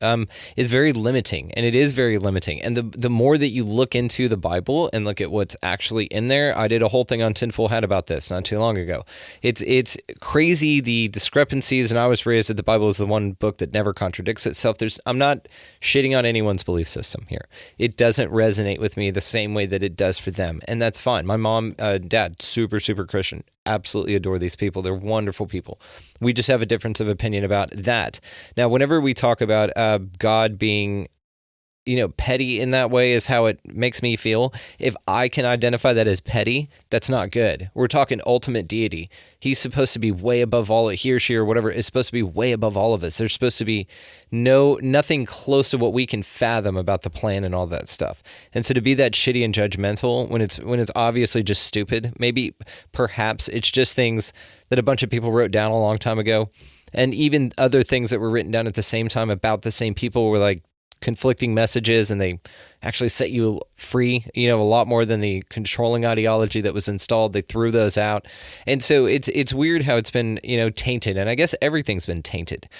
is very limiting. And it is very limiting. And the more that you look into the Bible and look at what's actually in there, I did a whole thing on Tinfoil Hat about this not too long ago. It's crazy, the discrepancies, and I was raised that the Bible is the one book that never contradicts itself. I'm not shitting on anyone's belief system here. It doesn't resonate with me the same way that it does for them. And that's fine. My mom, dad, super, super Christian. Absolutely adore these people. They're wonderful people. We just have a difference of opinion about that. Now, whenever we talk about God being, petty in that way is how it makes me feel. If I can identify that as petty, that's not good. We're talking ultimate deity. He's supposed to be way above all, he or she or whatever is supposed to be way above all of us. There's supposed to be nothing close to what we can fathom about the plan and all that stuff. And so to be that shitty and judgmental when it's obviously just stupid, maybe perhaps it's just things that a bunch of people wrote down a long time ago. And even other things that were written down at the same time about the same people were like conflicting messages, and they actually set you free, a lot more than the controlling ideology that was installed. They threw those out. And so it's weird how it's been, tainted. And I guess everything's been tainted.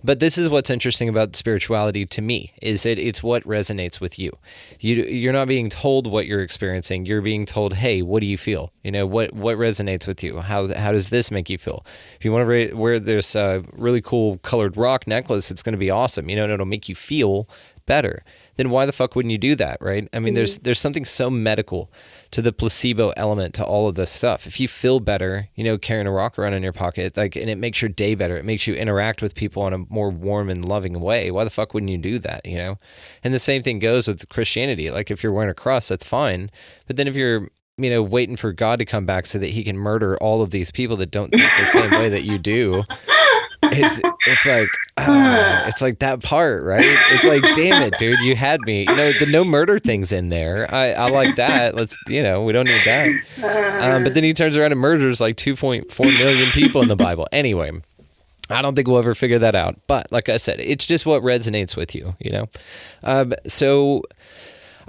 But this is what's interesting about spirituality to me, is that it's what resonates with you. You're not being told what you're experiencing. You're being told, hey, what do you feel? What resonates with you? How does this make you feel? If you want to wear this really cool colored rock necklace, it's going to be awesome. And it'll make you feel better. Then why the fuck wouldn't you do that, right? I mean, there's something so medical to the placebo element to all of this stuff. If you feel better, carrying a rock around in your pocket, and it makes your day better, it makes you interact with people in a more warm and loving way. Why the fuck wouldn't you do that, And the same thing goes with Christianity. Like if you're wearing a cross, that's fine. But then if you're, waiting for God to come back so that he can murder all of these people that don't think the same way that you do, it's like that part, right? It's like, damn it, dude, you had me. The no murder thing's in there. I like that. Let's, we don't need that. But then he turns around and murders like 2.4 million people in the Bible. Anyway, I don't think we'll ever figure that out. But like I said, it's just what resonates with you, So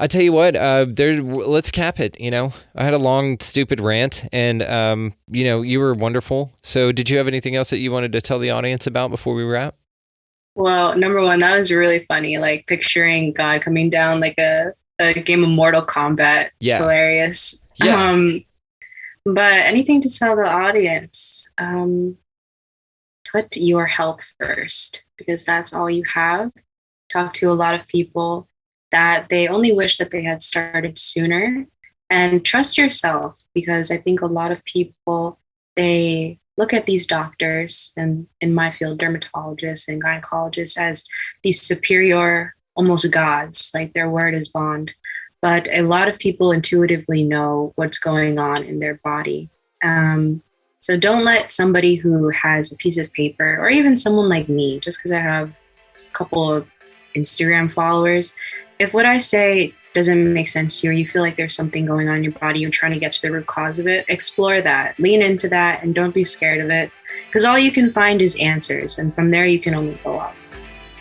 I tell you what, let's cap it. I had a long, stupid rant, and you were wonderful. So, did you have anything else that you wanted to tell the audience about before we wrap? Well, number one, that was really funny. Like picturing God coming down like a game of Mortal Kombat. Yeah, it's hilarious. Yeah. But anything to tell the audience? Put your health first, because that's all you have. Talk to a lot of people that they only wish that they had started sooner, and trust yourself, because I think a lot of people, they look at these doctors, and in my field, dermatologists and gynecologists, as these superior, almost gods, like their word is bond. But a lot of people intuitively know what's going on in their body. So don't let somebody who has a piece of paper, or even someone like me, just because I have a couple of Instagram followers, if what I say doesn't make sense to you, or you feel like there's something going on in your body, you're trying to get to the root cause of it, explore that, lean into that, and don't be scared of it, because all you can find is answers, and from there you can only go up.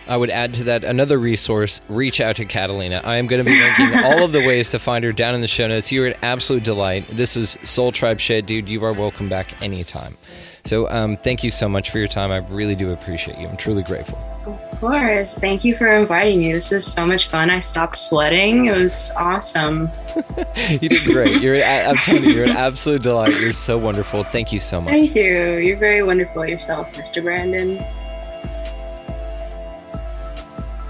I would add to that another resource, reach out to Catalina. I am going to be linking all of the ways to find her down in the show notes. You were an absolute delight. This was Soul Tribe Shit, dude. You are welcome back anytime. So thank you so much for your time. I really do appreciate you. I'm truly grateful. Of course. Thank you for inviting me. This was so much fun. I stopped sweating. It was awesome. You did great. I'm telling you, you're an absolute delight. You're so wonderful. Thank you so much. Thank you. You're very wonderful yourself, Mr. Brandon.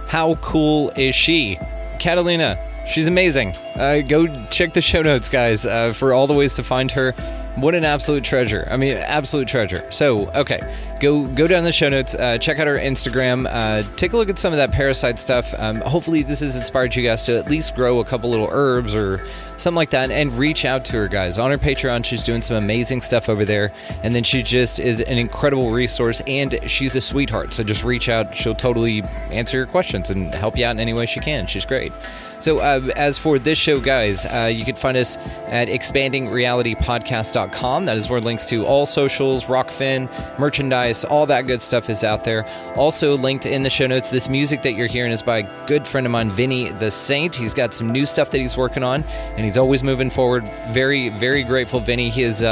How cool is she? Catalina. She's amazing. Go check the show notes, guys, for all the ways to find her. What an absolute treasure. I mean, absolute treasure. So, okay, go down the show notes, check out our Instagram, take a look at some of that parasite stuff. Hopefully this has inspired you guys to at least grow a couple little herbs or something like that, and reach out to her, guys. On her Patreon, she's doing some amazing stuff over there, and then she just is an incredible resource, and she's a sweetheart. So just reach out. She'll totally answer your questions and help you out in any way she can. She's great. So as for this show, guys, you can find us at expandingrealitypodcast.com. That is where links to all socials, Rockfin, merchandise, all that good stuff is out there. Also linked in the show notes, this music that you're hearing is by a good friend of mine, Vinny the Saint. He's got some new stuff that he's working on, and he's always moving forward. Very, very grateful, Vinny. His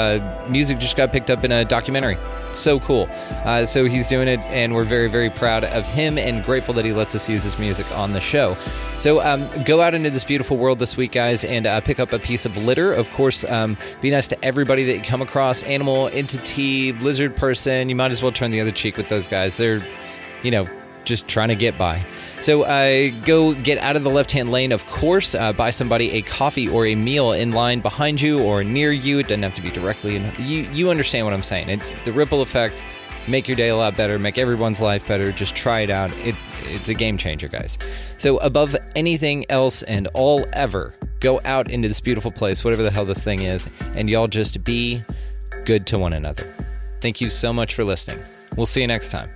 music just got picked up in a documentary. So cool. So he's doing it, and we're very, very proud of him and grateful that he lets us use his music on the show. So go out into this beautiful world this week, guys, and pick up a piece of litter. Of course, be nice to everybody that you come across. Animal, entity, lizard person. You might as well turn the other cheek with those guys. They're, just trying to get by. So go get out of the left-hand lane, of course. Buy somebody a coffee or a meal in line behind you or near you. It doesn't have to be directly. You understand what I'm saying. The ripple effects make your day a lot better, make everyone's life better. Just try it out. It's a game changer, guys. So above anything else and all ever, go out into this beautiful place, whatever the hell this thing is, and y'all just be good to one another. Thank you so much for listening. We'll see you next time.